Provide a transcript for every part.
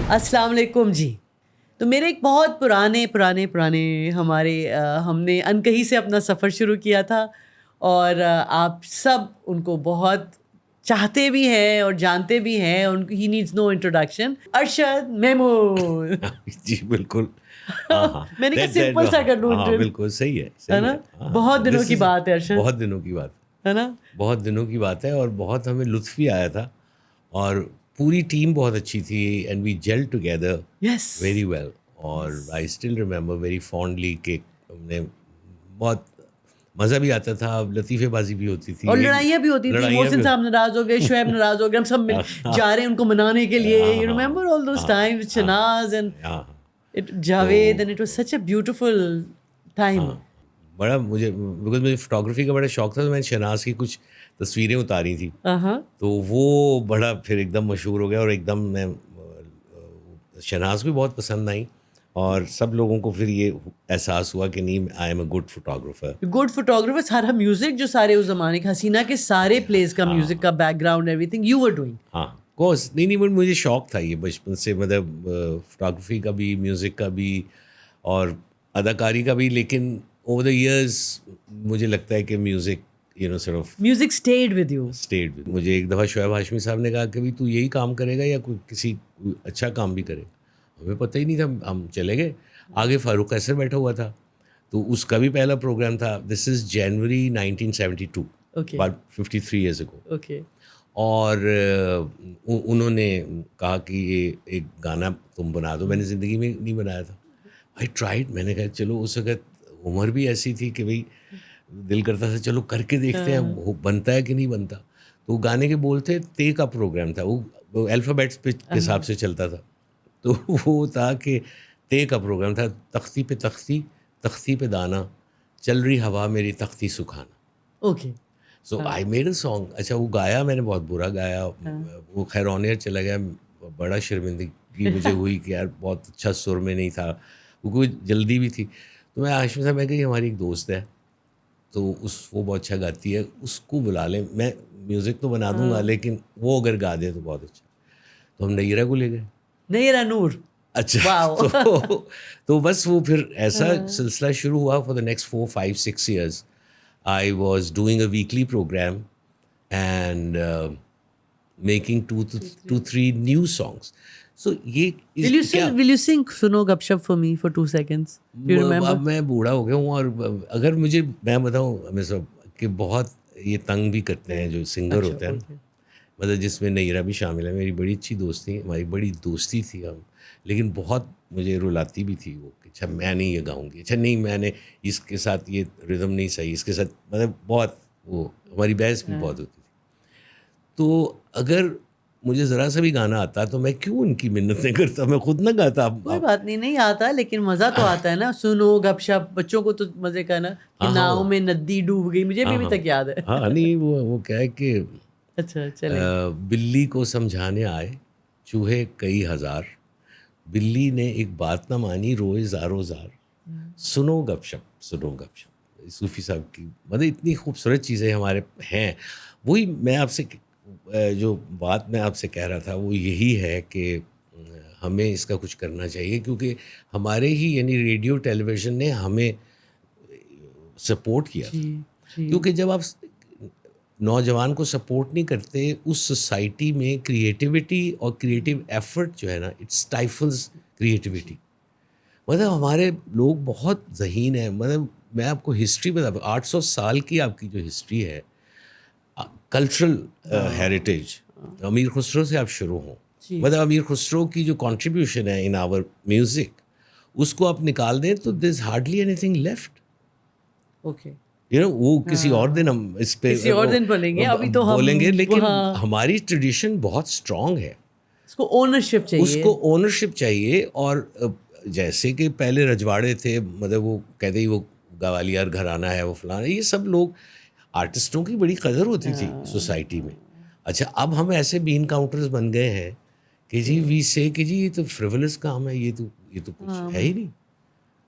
السلام علیکم جی. تو میرے ایک بہت پرانے ہم نے انکہی سے اپنا سفر شروع کیا تھا اور آپ سب ان کو بہت چاہتے بھی ہیں اور جانتے بھی ہیں. ہی نیڈز نو انٹروڈکشن. ارشد میمون. جی بالکل. میں نے کہا سمپل سا کر لوں. بالکل صحیح ہے نا, بہت دنوں کی بات ہے ارشد. بہت دنوں کی بات ہے نا, بہت دنوں کی بات ہے اور بہت ہمیں لطف بھی آیا تھا اور پوری ٹیم بہت اچھی تھی and we gel together very well. اور I still remember very fondly کہ ہم نے بہت مزہ بھی آتا تھا, لطیفے بازی بھی ہوتی تھی اور لڑائیاں بھی ہوتی تھی. محسن صاحب ناراض ہو گئے, شعیب ناراض ہو گئے, ہم سب مل جا رہے ہیں ان کو منانے کے لیے. You remember all those Times, Shanaz and Javed, and it was such a beautiful time. بڑا مجھے بیکاز مجھے فوٹوگرافی کا بڑا شوق تھا, تو میں نے شہناز کی کچھ تصویریں اتاری تھیں, تو وہ بڑا پھر ایک دم مشہور ہو گیا اور ایک دم میں شہناز بھی بہت پسند آئی اور سب لوگوں کو پھر یہ احساس ہوا کہ نہیں, آئی am a good photographer. Good photographer. سارا میوزک جو سارے اس زمانے کا, حسینہ کے سارے پلیز کا میوزک کا back ground every thing you were doing. ہاں کوس نہیں بٹ مجھے شوق تھا یہ بچپن سے, مطلب فوٹوگرافی کا بھی, میوزک کا بھی اور اداکاری کا بھی. لیکن اوور دا ایئرز مجھے لگتا ہے کہ music music stayed with you. مجھے ایک دفعہ شعیب ہاشمی صاحب نے کہا کہ بھائی تو یہی کام کرے گا یا کوئی کسی اچھا کام بھی کرے گا. ہمیں پتہ ہی نہیں تھا, ہم چلے گئے. آگے فاروق قیصر بیٹھا ہوا تھا, تو اس کا بھی پہلا پروگرام تھا. دس از جنوری 1972, about 53 years ago. اور انہوں نے کہا کہ یہ ایک گانا تم بنا دو. میں نے زندگی میں نہیں بنایا تھا. I tried. میں نے کہا چلو, اس وقت عمر بھی ایسی تھی کہ بھائی دل کرتا تھا چلو کر کے دیکھتے ہیں وہ بنتا ہے کہ نہیں بنتا. تو گانے کے بول تھے, تے کا پروگرام تھا, وہ الفابیٹس پہ کے حساب سے چلتا تھا. تو وہ تھا کہ تے کا پروگرام تھا, تختی پہ تختی, تختی پہ دانا, چل رہی ہوا میری تختی سکھانا. Okay. So I made a song. اچھا وہ گایا میں نے, بہت برا گایا. وہ خیر آن ایئر چلا گیا. بڑا شرمندگی مجھے ہوئی کہ یار بہت اچھا سر میں نہیں تھا, وہ کوئی جلدی بھی تھی. تو میں ہاشمی صاحب, میں کہ ہماری ایک دوست ہے تو وہ بہت اچھا گاتی ہے, اس کو بلا لیں, میں میوزک تو بنا دوں گا لیکن وہ اگر گا دے تو بہت اچھا. تو ہم نیرہ کو لے گئے. نیرہ نور. اچھا تو بس وہ پھر ایسا سلسلہ شروع ہوا. For the next 4, 5, 6 years I was doing a weekly program and making 2 to 3 new songs. So will you sing Suno Gup Shup for me for 2 seconds? Do you remember? اب میں بوڑھا ہو گیا ہوں اور اگر مجھے میں بتاؤں ہمیں سب کہ بہت یہ تنگ بھی کرتے ہیں جو سنگر ہوتے ہیں, مطلب جس میں نیرہ بھی شامل ہے. میری بڑی اچھی دوست تھی, ہماری بڑی دوستی تھی ہم, لیکن بہت مجھے رلاتی بھی تھی وہ کہ اچھا میں نہیں یہ گاؤں گی, اچھا نہیں میں نے اس کے ساتھ یہ ردم نہیں صحیح, اس کے ساتھ مطلب بہت وہ ہماری بحث بھی بہت ہوتی تھی. تو اگر مجھے ذرا سا بھی گانا آتا تو میں کیوں ان کی منتیں کرتا, میں خود نہ گاتا. کوئی بات نہیں آتا, لیکن مزہ تو آتا ہے نا. سنو گپ شپ, بچوں کو تو مزے کا نا, کہ ناؤ میں ندی ڈوب گئی, مجھے بھی ابھی تک یاد ہے. ہاں نہیں وہ کیا ہے کہ اچھا چلے. بلی کو سمجھانے آئے چوہے کئی ہزار, بلی نے ایک بات نہ مانی روئے زارو زار, سنو گپ شپ سنو گپ شپ. صوفی صاحب کی مطلب اتنی خوبصورت چیزیں ہمارے ہیں. وہی میں آپ سے جو بات میں آپ سے کہہ رہا تھا وہ یہی ہے کہ ہمیں اس کا کچھ کرنا چاہیے, کیونکہ ہمارے ہی یعنی ریڈیو ٹیلی ویژن نے ہمیں سپورٹ کیا. کیونکہ جب آپ نوجوان کو سپورٹ نہیں کرتے, اس سوسائٹی میں کریٹیوٹی اور کریٹیو ایفرٹ جو ہے نا, اٹ اسٹائفلز کریٹیوٹی. مطلب ہمارے لوگ بہت ذہین ہیں. مطلب میں آپ کو ہسٹری بتا دوں, 800 سال کی آپ کی جو ہسٹری ہے, کلچرل ہیریٹیج, امیر خسرو سے آپ شروع ہوں. مطلب امیر خسرو کی جو کنٹریبیوشن ہے ان آور میوزک, اس کو آپ نکال دیں تو there is hardly anything left. Okay, وہ کسی اور دن ہم اس پہ کسی اور دن بولیں گے, ابھی تو بولیں گے. لیکن ہماری ٹریڈیشن بہت اسٹرانگ ہے, اس کو اونرشپ چاہیے, اس کو اونرشپ چاہیے. اور جیسے کہ پہلے رجواڑے تھے, مطلب وہ کہتے ہی وہ گوالیار گھرانہ ہے, وہ فلانا, یہ سب لوگ آرٹسٹوں کی بڑی قدر ہوتی تھی سوسائٹی میں. اچھا اب ہم ایسے بین کاؤنٹرز بن گئے ہیں کہ جی وی سے کہ جی یہ تو فریولس کام ہے, یہ تو کچھ ہے ہی نہیں.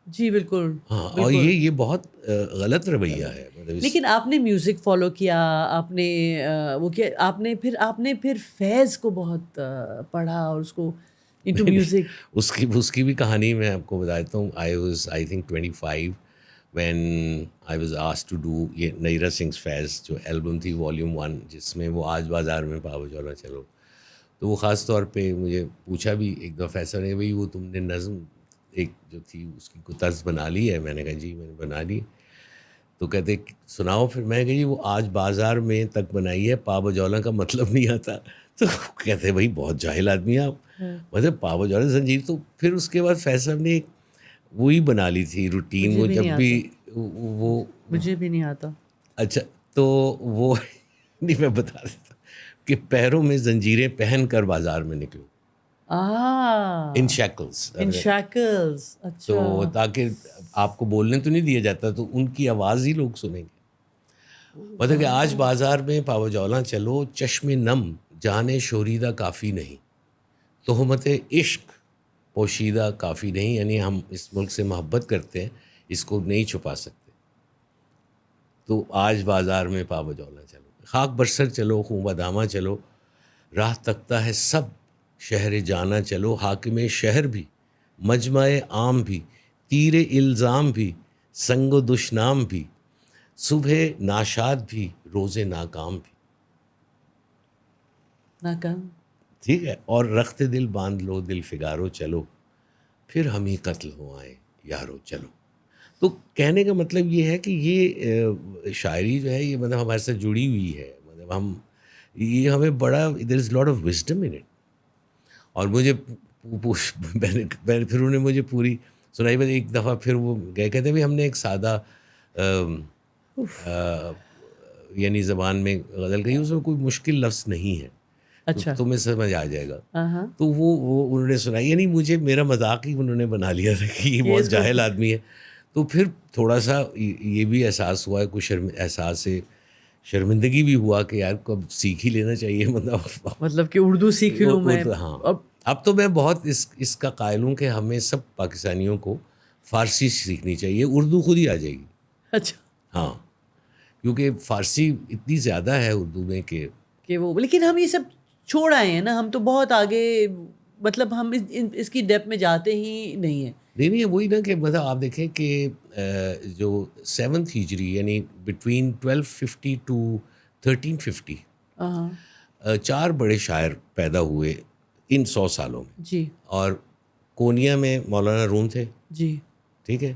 جی بالکل. ہاں, اور یہ بہت غلط رویہ ہے. لیکن آپ نے میوزک فالو کیا, آپ نے وہ کیا, آپ نے پھر فیض کو بہت پڑھا اور اس کو into music. اس کی بھی کہانی میں آپ کو بتا دیتا ہوں. I think 25 when I was asked to do یہ نیرا سنگھ فیض جو البم تھی Volume 1 جس میں وہ آج بازار میں پاو جولا چلو, تو وہ خاص طور پہ مجھے پوچھا بھی ایک دفعہ فیصل نے, بھائی وہ تم نے نظم ایک جو تھی اس کی کوئی طرز بنا لی ہے؟ میں نے کہا جی میں نے بنا لی. تو کہتے سناؤ پھر. میں کہا جی وہ آج بازار میں تک بنائی ہے, پا بجولا کا مطلب نہیں آتا. تو کہتے بھائی بہت جاہل آدمی ہیں آپ, مطلب پا بجولا زنجیر. تو پھر اس کے بعد فیصل نے ایک وہی بنا لی تھی روٹین, وہ جب بھی وہ مجھے بھی نہیں آتا. اچھا تو وہ نہیں میں بتا دیتا کہ پیروں میں زنجیریں پہن کر بازار میں نکلو, ان شیکلز. اچھا. تو تاکہ آپ کو بولنے تو نہیں دیا جاتا, تو ان کی آواز ہی لوگ سنیں گے. مطلب کہ آج بازار میں پاو جولا چلو, چشم نم جانے شوریدہ کافی نہیں, تہمت عشق پوشیدہ کافی نہیں. یعنی ہم اس ملک سے محبت کرتے ہیں, اس کو نہیں چھپا سکتے. تو آج بازار میں پاو جولا چلو, خاک برسر چلو, خوں بدامہ چلو, راہ تکتا ہے سب شہر جانا چلو. حاکم شہر بھی, مجمع عام بھی, تیر الزام بھی, سنگ و دشنام بھی, صبح ناشاد بھی, روز ناکام بھی. ناکام. ٹھیک ہے. اور رخت دل باندھ لو, دل فگارو چلو, پھر ہم ہی قتل ہو آئے یارو چلو. تو کہنے کا مطلب یہ ہے کہ یہ شاعری جو ہے یہ مطلب ہمارے ساتھ جڑی ہوئی ہے. مطلب ہم یہ ہمیں بڑا there is lot of wisdom in it. اور مجھے پھر انہوں نے مجھے پوری سنائی. بس ایک دفعہ پھر وہ گئے, کہتے بھائی ہم نے ایک سادہ یعنی زبان میں غزل کہی, اس میں کوئی مشکل لفظ نہیں ہے, اچھا تمہیں سمجھ آ جائے گا. تو وہ انہوں نے سنائی. یعنی مجھے میرا مذاق ہی انہوں نے بنا لیا تھا کہ یہ بہت جاہل آدمی ہے. تو پھر تھوڑا سا یہ بھی احساس ہوا ہے, کچھ احساس سے شرمندگی بھی ہوا کہ یار کو اب سیکھ ہی لینا چاہیے. مطلب کہ اردو سیکھ لوں میں. ہاں اب تو میں بہت اس کا قائل ہوں کہ ہمیں سب پاکستانیوں کو فارسی سیکھنی چاہیے, اردو خود ہی آ جائے گی. اچھا ہاں کیونکہ فارسی اتنی زیادہ ہے اردو میں کہ وہ, لیکن ہم یہ سب چھوڑ آئے ہیں نا, ہم تو بہت آگے, مطلب ہم اس کی ڈیپ میں جاتے ہی نہیں ہیں. نہیں وہی نا کہ مطلب آپ دیکھیں کہ جو 7th ہجری یعنی بٹوین 1250 ٹو 1350 4 بڑے شاعر پیدا ہوئے ان 100 سالوں میں. جی. اور کونیا میں مولانا روم تھے. جی. ٹھیک ہے.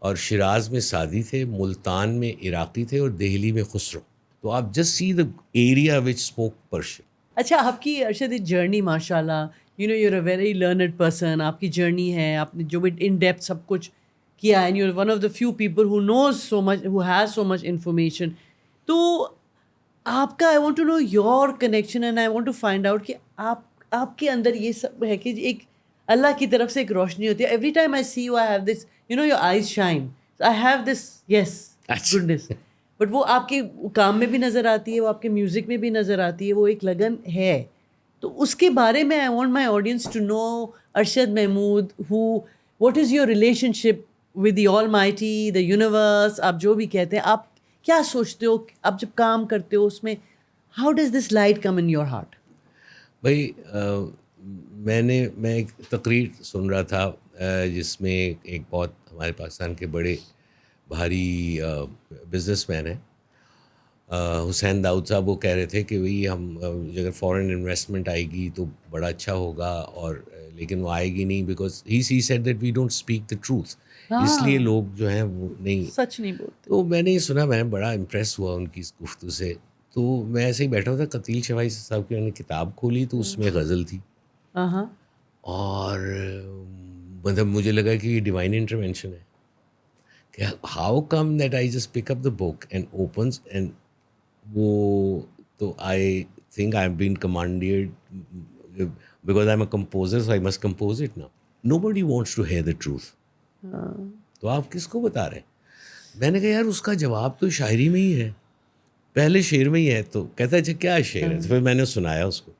اور شیراز میں سعدی تھے, ملتان میں عراقی تھے, اور دہلی میں خسرو. تو آپ just see the area which spoke Persian. اچھا آپ کی ارشد جرنی ماشاء اللہ, you know you are a very learned person. آپ کی جرنی ہے, آپ نے جو بھی ان ڈیپتھ سب کچھ کیا ہے, and you are one of the few people who knows so much, who has so much information. تو آپ کا I want to know your connection, and I want to find out کہ آپ کے اندر یہ سب ہے کہ ایک اللہ کی طرف سے ایک روشنی ہوتی ہے. Every time I see you I have this, you know your eyes shine, I have this, yes goodness. But وہ آپ کے کام میں بھی نظر آتی ہے, وہ آپ کے میوزک میں بھی نظر آتی ہے, وہ ایک لگن ہے. تو اس کے بارے میں I want my audience to know Arshad Mahmood, what is your relationship with the almighty, the universe, آپ جو بھی کہتے ہیں, آپ کیا سوچتے ہو آپ جب کام کرتے ہو اس میں, how does this light come in your heart? بھائی میں ایک تقریر سن رہا تھا جس میں ایک بہت ہمارے پاکستان کے بڑے بھاری بزنس مین ہیں حسین داؤد صاحب. وہ کہہ رہے تھے کہ بھئی ہم اگر فورن انویسٹمنٹ آئے گی تو بڑا اچھا ہوگا, اور لیکن وہ آئے گی نہیں, because he said that we don't speak the truth, اس لیے لوگ جو ہیں وہ نہیں سچ نہیں بولتے. تو میں نے یہ سنا, میں بڑا امپریس ہوا ان کی اس گفتگو سے. تو میں ایسے ہی بیٹھا تھا, قتیل شوائی صاحب کی میں نے کتاب کھولی تو اس میں غزل تھی, اور مطلب مجھے لگا کہ یہ ڈیوائن انٹرونشن ہے کہ how come that I just pick up the book and opens, and وہ تو I think I have been commanded because I am a composer, so I must compose it now. Nobody wants to hear the truth. تو آپ کس کو بتا رہے ہیں؟ میں نے کہا یار اس کا جواب تو شاعری میں ہی ہے, پہلے شعر میں ہی ہے. تو کہتا ہے اچھا کیا شعر ہے؟ تو پھر میں نے سنایا اس کو.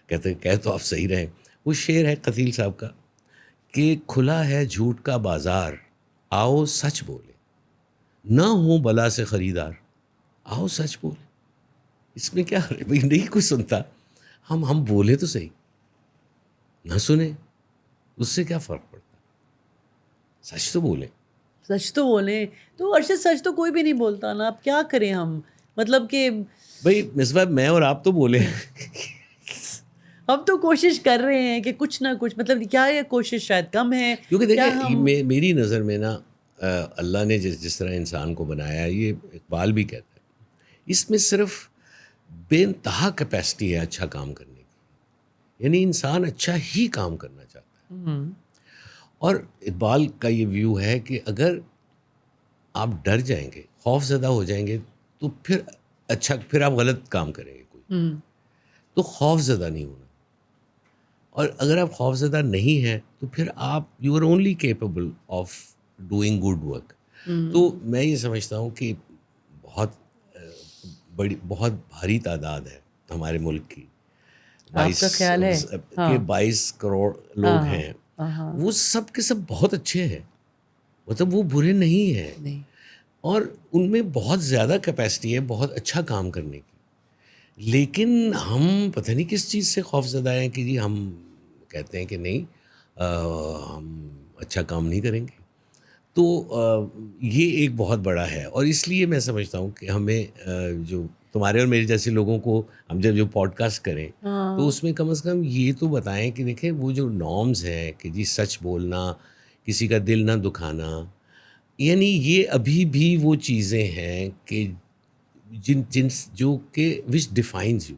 کہہ تو آپ صحیح رہیں. وہ شعر ہے قتیل صاحب کا کہ کھلا ہے جھوٹ کا بازار, آؤ سچ بولے, نہ ہوں بلا سے خریدار, آؤ سچ بولے. اس میں کیا بھائی نہیں کوئی سنتا, ہم بولے تو صحیح, نہ سنیں اس سے کیا فرق پڑتا ہے؟ سچ تو بولیں. سچ تو بولیں. تو ارشد سچ تو کوئی بھی نہیں بولتا نا, اب کیا کریں ہم, مطلب کہ بھائی مصباح میں اور آپ تو بولیں. ہم تو کوشش کر رہے ہیں کہ کچھ نہ کچھ, مطلب کیا یہ کوشش شاید کم ہے. کیونکہ دیکھیں میری نظر میں نا اللہ نے جس طرح انسان کو بنایا ہے, یہ اقبال بھی کہتا ہے, اس میں صرف بے انتہا کیپیسٹی ہے اچھا کام کرنے کی, یعنی انسان اچھا ہی کام کرنا چاہتا ہے. اور اقبال کا یہ ویو ہے کہ اگر آپ ڈر جائیں گے, خوف زدہ ہو جائیں گے, تو پھر آپ غلط کام کریں گے کوئی. تو خوف زدہ نہیں ہونا, اور اگر آپ خوف زدہ نہیں ہیں تو پھر آپ you are only capable of doing good work. تو میں یہ سمجھتا ہوں کہ بہت بھاری تعداد ہے ہمارے ملک کی, 22 کروڑ لوگ ہیں, وہ سب کے سب بہت اچھے ہیں, مطلب وہ برے نہیں ہیں, اور ان میں بہت زیادہ کیپیسٹی ہے بہت اچھا کام کرنے کی. لیکن ہم پتہ نہیں کس چیز سے خوف زدہ ہیں کہ جی ہم کہتے ہیں کہ نہیں ہم اچھا کام نہیں کریں گے. تو یہ ایک بہت بڑا ہے, اور اس لیے میں سمجھتا ہوں کہ ہمیں جو تمہارے اور میرے جیسے لوگوں کو ہم جب جو پوڈ کاسٹ کریں تو اس میں کم از کم یہ تو بتائیں کہ دیکھیں وہ جو نارمز ہیں کہ جی سچ بولنا, کسی کا دل نہ دکھانا, یعنی یہ ابھی بھی وہ چیزیں ہیں کہ جو کہ وچ ڈیفائنز یو,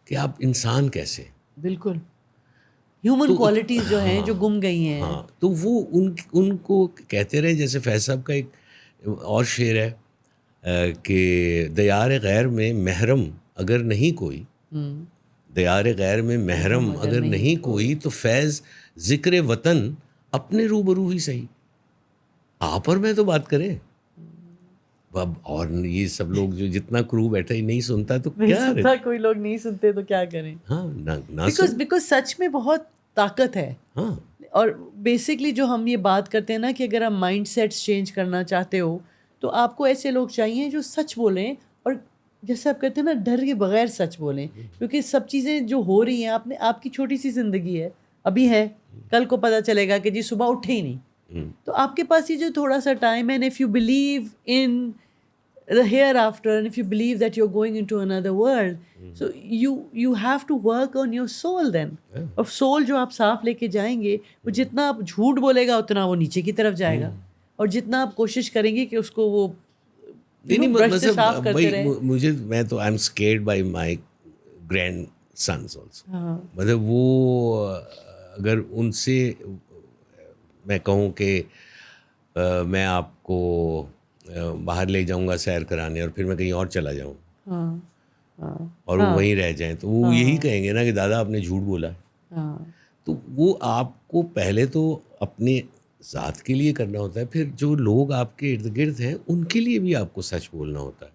کہ آپ انسان کیسے ہیں. بالکل ہیومن کوالٹیز جو ہیں جو گم گئی ہیں. ہاں, تو وہ ان کو کہتے رہے, جیسے فیض صاحب کا ایک اور شعر ہے کہ دیار غیر میں محرم اگر نہیں کوئی, دیار غیر میں محرم اگر نہیں کوئی, تو فیض ذکر وطن اپنے روبرو ہی صحیح. آپ اور میں تو بات کریں, اور یہ سب لوگ جو جتنا کرو بیٹھا ہی نہیں سنتا تو کیا, کوئی لوگ نہیں سنتے تو کیا کریں. ہاں بیکاز سچ میں بہت طاقت ہے. ہاں, اور بیسکلی جو ہم یہ بات کرتے ہیں نا کہ اگر آپ مائنڈ سیٹس چینج کرنا چاہتے ہو تو آپ کو ایسے لوگ چاہیے جو سچ بولیں, اور جیسے آپ کہتے ہیں نا ڈر کے بغیر سچ بولیں, کیونکہ سب چیزیں جو ہو رہی ہیں آپ کی چھوٹی سی زندگی ہے, ابھی ہے, کل کو پتہ چلے گا کہ جی صبح اٹھے ہی نہیں. تو آپ کے پاس یہ جو تھوڑا سا ٹائم ہے, and if you believe in the hereafter, and if you believe that you're going into another world, so you have to work on your soul then. اور soul جو آپ صاف لے کے جائیں گے, وہ جتنا آپ جھوٹ بولے گا اتنا وہ نیچے کی طرف جائے گا, اور جتنا آپ کوشش کریں گے کہ اس کو وہ برش سے صاف کرتے رہیں. میں تو I am scared by my grand since also. مطلب وہ اگر ان سے میں کہوں کہ میں آپ کو باہر لے جاؤں گا سیر کرانے, اور پھر میں کہیں اور چلا جاؤں اور وہ وہیں رہ جائیں, تو وہ یہی کہیں گے نا کہ دادا آپ نے جھوٹ بولا. تو وہ آپ کو پہلے تو اپنے ذات کے لیے کرنا ہوتا ہے, پھر جو لوگ آپ کے ارد گرد ہیں ان کے لیے بھی آپ کو سچ بولنا ہوتا ہے.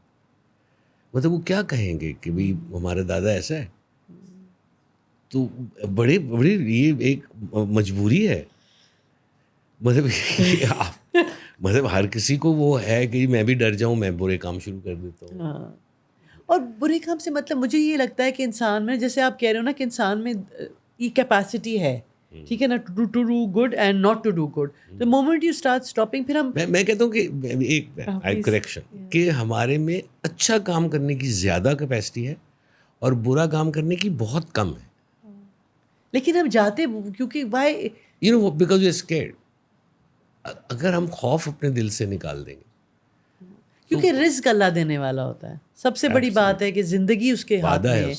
مطلب وہ کیا کہیں گے کہ بھائی ہمارا دادا ایسا ہے, تو بڑے یہ ایک مجبوری ہے. مطلب ہر کسی کو وہ ہے کہ میں بھی ڈر جاؤں, میں برے کام شروع کر دیتا ہوں. اور برے کام سے مطلب مجھے یہ لگتا ہے کہ انسان میں, جیسے آپ کہہ رہے ہو نا کہ انسان میں یہ کیپیسٹی ہے, ٹھیک ہے نا, to do good and not to do good. the moment you start stopping, پھر ہم میں کہتا ہوں کہ ایک کریکشن کہ ہمارے میں اچھا کام کرنے کی زیادہ کیپیسٹی ہے اور برا کام کرنے کی بہت کم ہے. لیکن ہم جاتے کیونکہ وائی بیکاز یو اسکیئرڈ. اگر ہم خوف اپنے دل سے نکال دیں گے, کیونکہ رزق اللہ دینے والا ہوتا ہے. سب سے بڑی بات ہے کہ زندگی اس کے ہاتھ میں ہے,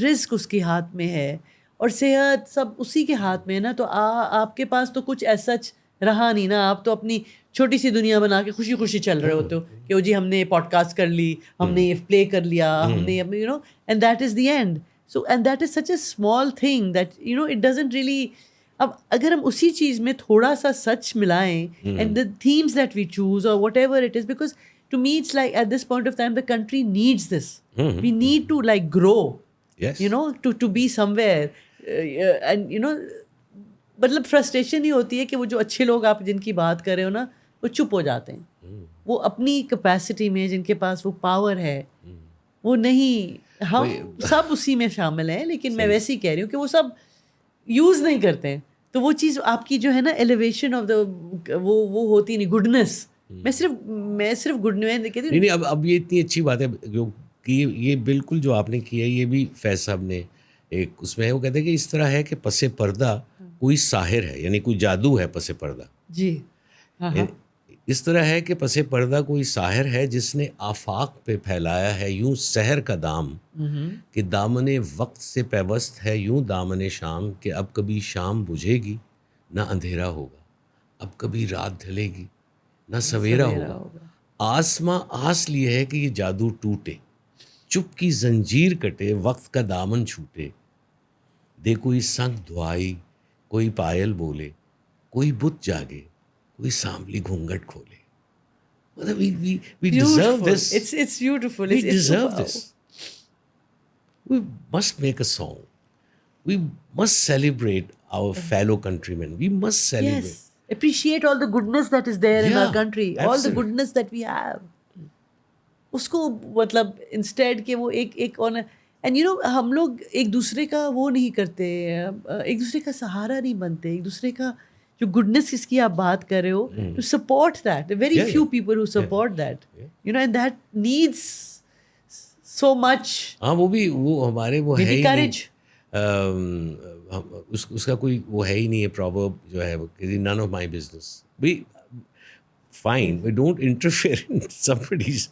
رزق اس کے ہاتھ میں ہے, اور صحت سب اسی کے ہاتھ میں ہے نا. تو آپ کے پاس تو کچھ ایسا رہا نہیں نا, آپ تو اپنی چھوٹی سی دنیا بنا کے خوشی خوشی چل رہے ہوتے ہو کہ جی ہم نے پوڈ کاسٹ کر لی, ہم نے یہ پلے کر لیا, ہم نے and that is the end. So and that is such a small thing that it doesn't really. اب اگر ہم اسی چیز میں تھوڑا سا سچ ملائیں, and the themes that we choose اور whatever it is, because to me it's like at this point of time the country needs this. We need to like grow, to be somewhere, and مطلب frustration ہی ہوتی ہے کہ وہ جو اچھے لوگ آپ جن کی بات کر رہے ہو نا, وہ چپ ہو جاتے ہیں. وہ اپنی کیپیسٹی میں جن کے پاس وہ پاور ہے وہ نہیں. ہم سب اسی میں شامل ہیں, لیکن میں ویسے ہی کہہ رہی ہوں کہ وہ سب یوز نہیں کرتے ہیں. تو وہ چیز آپ کی جو ہے نا ایلیویشن آف دا وہ ہوتی نہیں گڈنس. میں صرف گڈنس کہتی ہوں. نہیں اب یہ اتنی اچھی بات ہے کہ یہ بالکل جو آپ نے کیا ہے یہ بھی فیض صاحب نے ایک اس میں وہ کہتے ہیں کہ اس طرح ہے کہ پس پردہ کوئی ساحر ہے, یعنی کوئی جادو ہے پس پردہ. جی ہاں اس طرح ہے کہ پس پردہ کوئی ساحر ہے جس نے آفاق پہ پھیلایا ہے یوں سحر کا دام, کہ دامن وقت سے پیوست ہے یوں دامن شام, کہ اب کبھی شام بجھے گی نہ اندھیرا ہوگا, اب کبھی رات ڈھلے گی نہ سویرا ہوگا. آسماں آس لیے ہے کہ یہ جادو ٹوٹے, چپ کی زنجیر کٹے وقت کا دامن چھوٹے, دے کوئی سنگ دعائی کوئی پائل بولے, کوئی بت جاگے کوئی سانبلی گھونگھٹ کھولے. مطلب we deserve this. It's beautiful. We deserve this. We must make a song. We must celebrate our fellow countrymen. We must celebrate. Yes. Appreciate all the goodness that is there in our country. All the goodness that we have. اس کو مطلب instead کہ وہ ایک on and you know ہم لوگ ایک دوسرے کا وہ نہیں کرتے, ایک دوسرے کا سہارا نہیں بنتے, ایک دوسرے کا جو گڈنس جس کی آپ بات کر رہے ہو to support that. Very few people who support that, you know, and that needs so much. ہاں وہ ہمارے وہ ہے کریج. اس کا کوئی وہ ہے ہی نہیں ہے پروورب جو ہے none of my business. We fine, we don't interfere in somebody's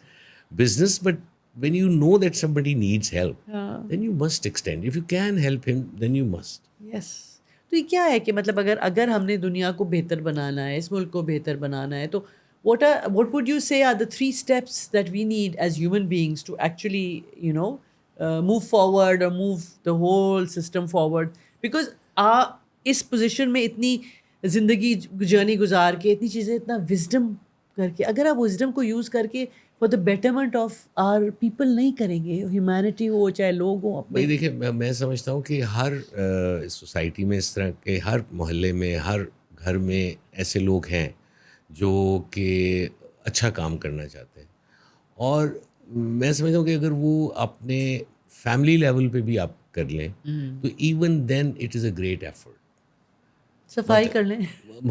business, but when you know that somebody needs help, then you must extend. If you can help him, then you must. Yes. تو یہ کیا ہے کہ مطلب اگر ہم نے دنیا کو بہتر بنانا ہے, اس ملک کو بہتر بنانا ہے, تو what would you say are the 3 steps that we need as human beings to actually, you know, move forward or move the whole system forward? Because اس پوزیشن میں اتنی زندگی جرنی گزار کے, اتنی چیزیں, اتنا وزڈم کر کے, اگر آپ وزڈم کو یوز کر کے for the betterment of our people نہیں کریں گے, ہیومینٹی ہو چاہے لوگ ہوں. بھائی دیکھیں, میں سمجھتا ہوں کہ ہر سوسائٹی میں اس طرح کے, ہر محلے میں, ہر گھر میں ایسے لوگ ہیں جو کہ اچھا کام کرنا چاہتے ہیں, اور میں سمجھتا ہوں کہ اگر وہ اپنے فیملی لیول پہ بھی آپ کر لیں تو even then it is a great effort. صفائی کر لیں.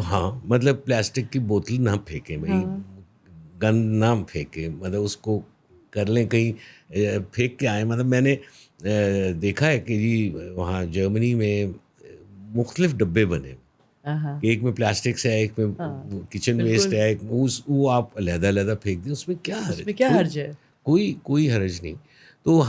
ہاں, مطلب پلاسٹک کی بوتل نہ پھینکیں بھائی, گند نہ پھینکیں, مطلب اس کو کر لیں, کہیں پھینک کے آئیں. مطلب میں نے دیکھا ہے کہ جی وہاں جرمنی میں مختلف ڈبے بنے کہ ایک میں پلاسٹک سے ہے, ایک میں کچن ویسٹ ہے, ایک وہ آپ علیحدہ علیحدہ پھینک دیں, اس میں کیا حرج ہے؟ کوئی حرج نہیں. تو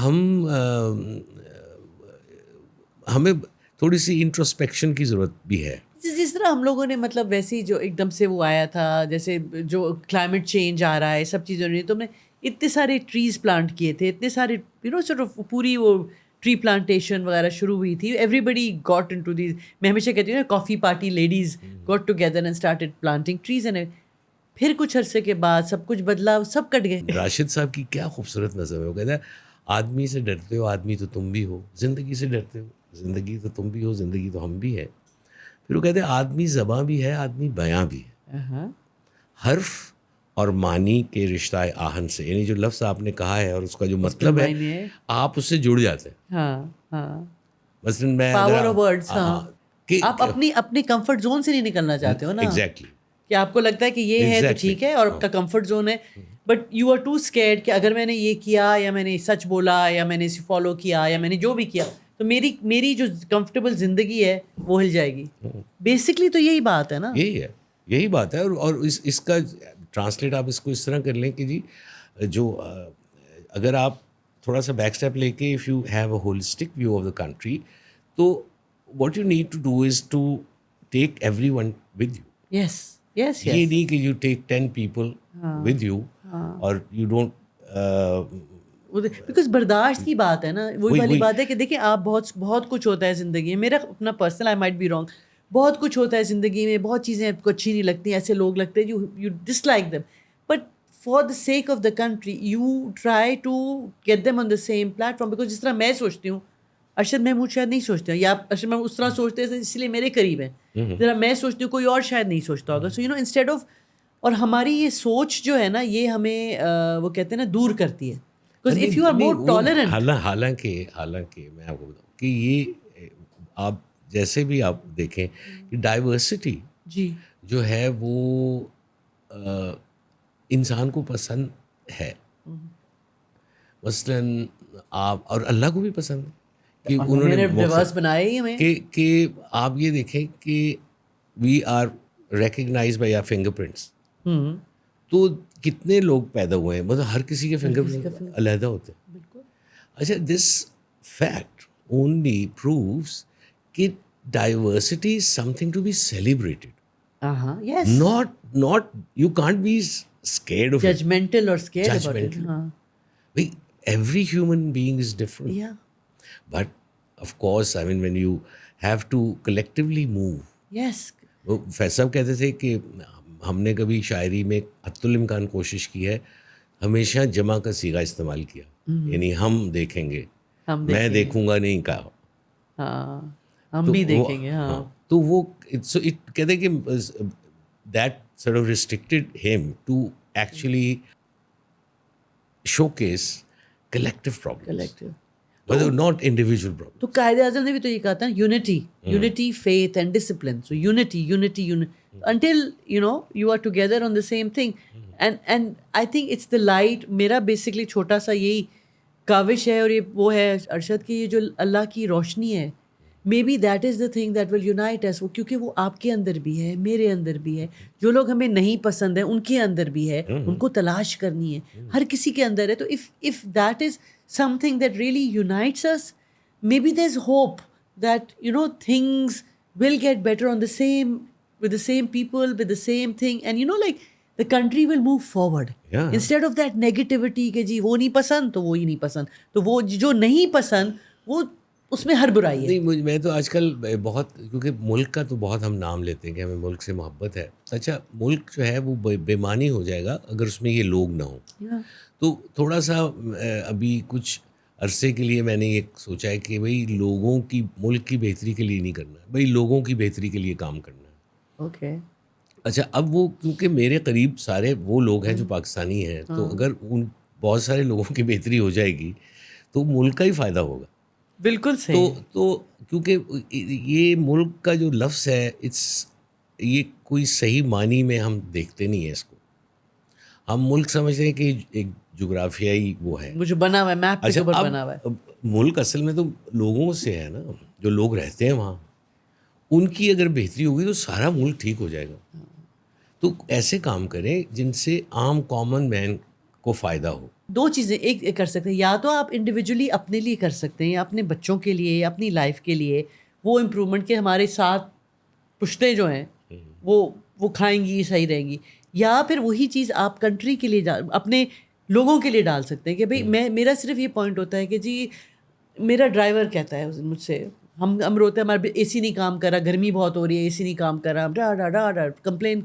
ہمیں تھوڑی سی انٹروسپیکشن کی ضرورت بھی ہے. جس طرح ہم لوگوں نے مطلب ویسے ہی جو ایک دم سے وہ آیا تھا, جیسے جو کلائمیٹ چینج آ رہا ہے, سب چیزوں نے, تو ہم نے اتنے سارے ٹریز پلانٹ کیے تھے, اتنے سارے یو نو سورٹ آف پوری وہ ٹری پلانٹیشن وغیرہ شروع ہوئی تھی. Everybody got into these, میں ہمیشہ کہتی ہوں نا, کافی party ladies got together and started planting trees, and پھر کچھ عرصے کے بعد سب کچھ بدلا, سب کٹ گئے. راشد صاحب کی کیا خوبصورت نظر ہے, وہ کہتا ہے آدمی سے ڈرتے ہو, آدمی تو تم بھی ہو, زندگی سے ڈرتے ہو, زندگی تو تم بھی ہو, زندگی تو ہم بھی ہے. پھر وہ کہتے ہیں آدمی زباں بھی ہے, آدمی بیاں بھی ہے, حرف اور معنی کے رشتہ آہن سے, یعنی جو لفظ آپ نے کہا ہے اور اس کا جو مطلب ہے آپ اس سے جڑ جاتے ہیں. مثلاً میں پاور آف ورڈز, آپ اپنی کمفرٹ زون سے نہیں نکلنا چاہتے ہو نا. ایگزیکٹلی, کہ آپ کو لگتا ہے کہ یہ ہے تو ٹھیک ہے اور آپ کا کمفرٹ زون ہے, but you are too scared کہ اگر میں نے یہ کیا, یا میں نے سچ بولا, یا میں نے اسے فالو کیا, یا میں نے جو بھی کیا, تو میری جو کمفرٹیبل زندگی ہے وہ ہل جائے گی. بیسکلی تو یہی بات ہے نا, یہی بات ہے. اور اس کا ٹرانسلیٹ آپ اس کو اس طرح کر لیں کہ جی جو اگر آپ تھوڑا سا بیک اسٹیپ لے کے, if you have a holistic view of the country, تو what you need to do is to take everyone with you. Yes yes, یہ نہیں کہ you take 10 people with you اور یو ڈونٹ, بیکاز برداشت کی بات ہے نا, وہی والی بات ہے کہ دیکھیں آپ بہت کچھ ہوتا ہے زندگی میں, میرا اپنا personal, I might be wrong, بہت کچھ ہوتا ہے زندگی میں, بہت چیزیں آپ کو اچھی نہیں لگتی, ایسے لوگ لگتے ہیں you dislike them, but for the sake of the country you try to get them on the same platform. Because جس طرح میں سوچتی ہوں, ارشد محمود شاید نہیں سوچتے ہیں, یا ارشد محمود اس طرح سوچتے ہیں اس لیے میرے قریب ہیں, ذرا میں سوچتی ہوں کوئی اور شاید نہیں سوچتا ہوگا. So you know instead of, اور ہماری یہ سوچ جو ہے نا, یہ ہمیں وہ کہتے ہیں نا دور کرتی ہے. Because if you are more tolerant, حالانکہ میں آپ کو بتاؤں کہ یہ آپ جیسے بھی آپ دیکھیں کہ ڈائیورسٹی جی جو ہے وہ انسان کو پسند ہے. مثلاً آپ اور اللہ کو بھی پسند ہے کہ انہوں نے ڈیورس بنایا ہی ہمیں. کہ آپ یہ دیکھیں کہ we are recognised by our fingerprints. تو کتنے لوگ پیدا ہوئے ہیں, مطلب ہر کسی کے فنگر پرنٹ علیحدہ ہوتے ہیں. بالکل. اچھا, دس فیکٹ اونلی پرووز کہ diversity is something to be celebrated. Yes. not you can't be scared of it. Judgmental or scared about it. Judgmental. Bhai, every human being is different. Yeah. But of course, I mean, when you have to collectively move. Yes. وہ فیض صاحب کہتے تھے کہ ہم نے کبھی شاعری میں حتی الامکان کوشش کی ہے, ہمیشہ جمع کا صیغہ استعمال کیا, یعنی ہم دیکھیں گے, میں دیکھوں گا نہیں کہا. ہاں, ہم بھی دیکھیں گے. ہاں, تو وہ کہتے کہ that sort of restricted him to actually showcase collective problems. collective. But not individual problems. تو قائد اعظم نے بھی تو یہ کہا تھا, unity, faith and discipline. So unity until you are together on the same thing. And I think it's the light. میرا basically چھوٹا سا یہی کاوش ہے, اور یہ وہ ہے ارشد کی, یہ جو اللہ کی روشنی ہے, maybe that is the thing that will unite us. وہ کیونکہ وہ آپ کے اندر بھی ہے, میرے اندر بھی ہے, جو لوگ ہمیں نہیں پسند ہیں ان کے اندر بھی ہے, ان کو تلاش کرنی ہے, ہر کسی کے اندر ہے. تو if that is something that really unites us, maybe there's hope that things will get better on the same, with the same people, with the same thing, and like the country will move forward. Yeah. Instead of that negativity کہ جی وہ نہیں پسند تو وہی نہیں پسند, تو وہ جو نہیں پسند وہ اس میں ہر برائی ہے. نہیں, میں تو آج کل بہت, کیونکہ ملک کا تو بہت ہم نام لیتے ہیں کہ ہمیں ملک سے محبت ہے. اچھا, ملک جو ہے وہ بے معنی ہو جائے گا اگر اس میں یہ لوگ نہ ہوں. تو تھوڑا سا ابھی کچھ عرصے کے لیے میں نے یہ سوچا ہے کہ بھائی لوگوں کی, ملک کی بہتری کے لیے نہیں کرنا ہے, بھائی لوگوں کی بہتری کے لیے کام کرنا ہے. اوکے. اچھا, اب وہ کیونکہ میرے قریب سارے وہ لوگ ہیں جو پاکستانی ہیں, تو اگر ان بہت سارے لوگوں کی بہتری ہو جائے گی تو ملک کا ہی فائدہ ہوگا. بالکل صحیح. تو کیونکہ یہ ملک کا جو لفظ ہے, یہ کوئی صحیح معنی میں ہم دیکھتے نہیں ہیں اس کو. ہم ملک سمجھتے ہیں کہ ایک جغرافیائی وہ ہے, جو بنا ہوا ہے, میپ کے اوپر بنا ہوا ہے. اب ملک اصل میں تو لوگوں سے ہے نا, جو لوگ رہتے ہیں وہاں, ان کی اگر بہتری ہوگی تو سارا ملک ٹھیک ہو جائے گا. تو ایسے کام کریں جن سے عام کامن مین کو فائدہ ہو. دو چیزیں ایک کر سکتے ہیں, یا تو آپ انڈیویجولی اپنے لیے کر سکتے ہیں, یا اپنے بچوں کے لیے, یا اپنی لائف کے لیے, وہ امپرومنٹ کے ہمارے ساتھ پشتے جو ہیں وہ کھائیں گی, صحیح رہیں گی. یا پھر وہی چیز آپ کنٹری کے لیے اپنے لوگوں کے لیے ڈال سکتے ہیں کہ بھائی میرا صرف یہ پوائنٹ ہوتا ہے کہ جی میرا ڈرائیور کہتا ہے مجھ سے, ہم روتے ہیں ہمارا اے سی نہیں کام کر رہا, گرمی بہت ہو رہی ہے, اے سی نہیں کام کر رہا, ڈا کمپلین.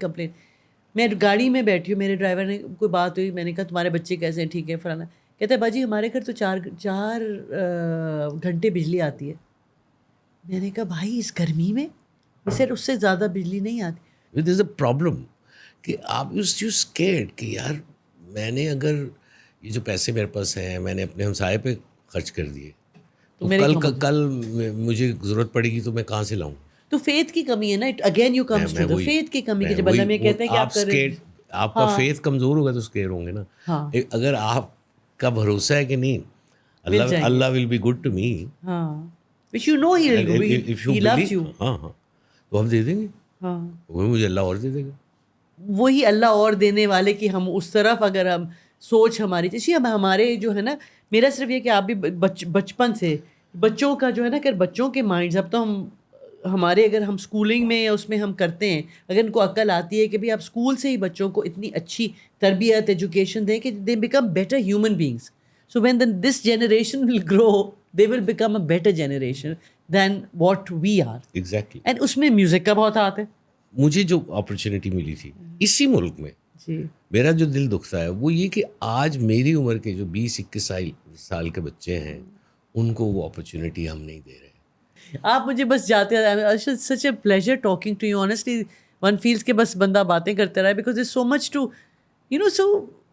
میں گاڑی میں بیٹھی ہوں, میرے ڈرائیور نے کوئی بات ہوئی, میں نے کہا تمہارے بچے کیسے ہیں, ٹھیک ہے فلانا. کہتا ہے باجی ہمارے گھر تو 4 گھنٹے بجلی آتی ہے. میں نے کہا بھائی اس گرمی میں, اسے اس سے زیادہ بجلی نہیں آتی. دیر از اے پرابلم کہ آپ یو اسکیئرڈ کہ یار میں نے اگر یہ جو پیسے میرے پاس ہیں میں نے اپنے ہمسائے پہ خرچ کر دیے, تو کل مجھے ضرورت پڑے گی تو میں کہاں سے لاؤں. تو فیتھ کی کمی ہے نا, again you comes to the faith کی کمی, کہ جب اللہ میں کہتے ہیں کہ آپ آپ کا فیتھ کمزور ہوگا تو اسکیئر ہوں گے نا. اگر آپ کا بھروسہ ہے کہ نہیں اللہ will be good to me, which you know he loves you, ہاں تو ہم دے دیں گے, وہ مجھے اللہ اور دے دے گا. وہی اللہ اور دینے والے کی ہم اس طرف اگر ہم سوچ ہماری جیسے ہمارے جو ہے نا, میرا صرف یہ کہ آپ بھی بچپن سے بچوں کا جو ہے نا, کہ بچوں کے مائنڈز, اب تو ہمارے اگر ہم اسکولنگ میں یا اس میں ہم کرتے ہیں, اگر ان کو عقل آتی ہے کہ بھائی آپ اسکول سے ہی بچوں کو اتنی اچھی تربیت ایجوکیشن دیں کہ they become better human beings. So when this generation will grow they will become a better generation than what we are. Exactly. And اس میں میوزک کا بہت ہاتھ ہے. مجھے جو اپرچونیٹی ملی تھی اسی ملک میں, میرا جو دل دکھتا ہے وہ یہ کہ آج میری عمر کے جو 20-21 سال کے بچے ہیں ان کو وہ اپرچونیٹی ہم نہیں دے رہے. آپ مجھے بس جاتے ہیں, such a pleasure talking to you honestly. One feels کہ بس بندہ باتیں کرتے رہا ہے, because there so much to سو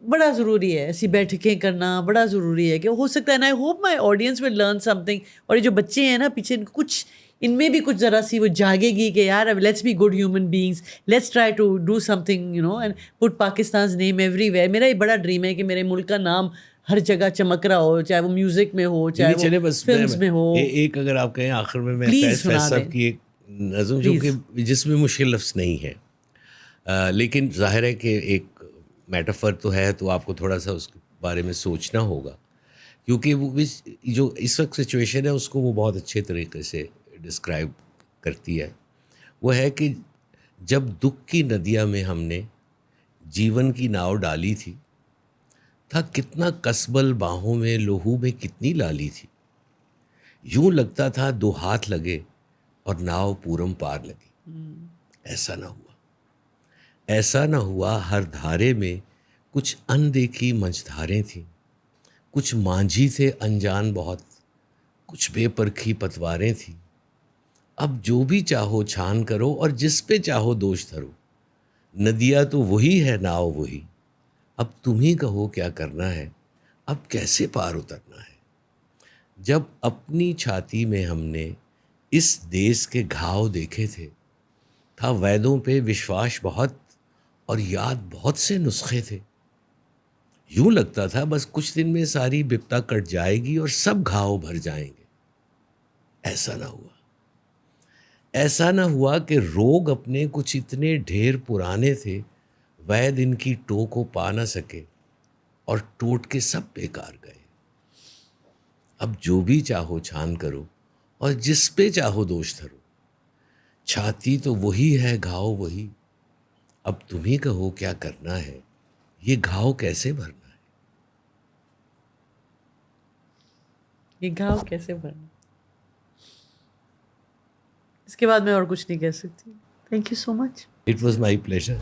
بڑا ضروری ہے ایسی بیٹھکیں کرنا, بڑا ضروری ہے کہ ہو سکتا ہے نا, I hope my audience will learn some thing. اور یہ جو بچے ہیں نا پیچھے, کچھ ان میں بھی کچھ ذرا سی وہ جاگے گی کہ یار let's be good human beings, let's try to do something you know and put Pakistan's name everywhere. میرا یہ بڑا ڈریم ہے کہ میرے ملک کا نام ہر جگہ چمک رہا ہو, چاہے وہ میوزک میں ہو, چاہے چلے وہ بس فلمز میں ہو. ایک اگر آپ کہیں آخر میں Please فیض سنا صاحب دیں. کی ایک نظم جو کہ جس میں مشکل لفظ نہیں ہے, لیکن ظاہر ہے کہ ایک میٹافر تو ہے, تو آپ کو تھوڑا سا اس کے بارے میں سوچنا ہوگا, کیونکہ وہ جو اس وقت سچویشن ہے اس کو وہ بہت اچھے طریقے سے ڈسکرائب کرتی ہے. وہ ہے کہ جب دکھ کی ندیاں میں ہم نے جیون کی ناؤ ڈالی تھی, تھا کتنا کسبل باہوں میں لوہو میں کتنی لالی تھی, یوں لگتا تھا دو ہاتھ لگے اور ناؤ پورم پار لگی. ایسا نہ ہوا, ایسا نہ ہوا, ہر دھارے میں کچھ اندیکھی منجھداریں تھیں, کچھ مانجھی تھے انجان بہت, کچھ بے پرکھی پتواریں تھیں. اب جو بھی چاہو چھان کرو اور جس پہ چاہو دوش دھرو, ندیاں تو وہی ہے ناؤ وہی, اب تم ہی کہو کیا کرنا ہے, اب کیسے پار اترنا ہے. جب اپنی چھاتی میں ہم نے اس دیس کے گھاؤ دیکھے تھے, تھا ویدوں پہ وشواس بہت اور یاد بہت سے نسخے تھے. یوں لگتا تھا بس کچھ دن میں ساری بپتا کٹ جائے گی اور سب گھاؤ بھر جائیں گے. ایسا نہ ہوا, ایسا نہ ہوا کہ روگ اپنے کچھ اتنے ڈھیر پرانے تھے, وید ان کی ٹو کو پا نہ سکے اور ٹوٹ کے سب بیکار گئے. اب جو بھی چاہو چھان کرو اور جس پہ چاہو دوش دھرو, چھاتی تو وہی ہے گھاؤ وہی, اب تم ہی کہو کیا کرنا ہے, یہ گھاؤ کیسے بھرنا ہے. یہ گھاؤ کیسے بھرنا. اس کے بعد میں اور کچھ نہیں کہہ سکتی. Thank you so much. It was my pleasure.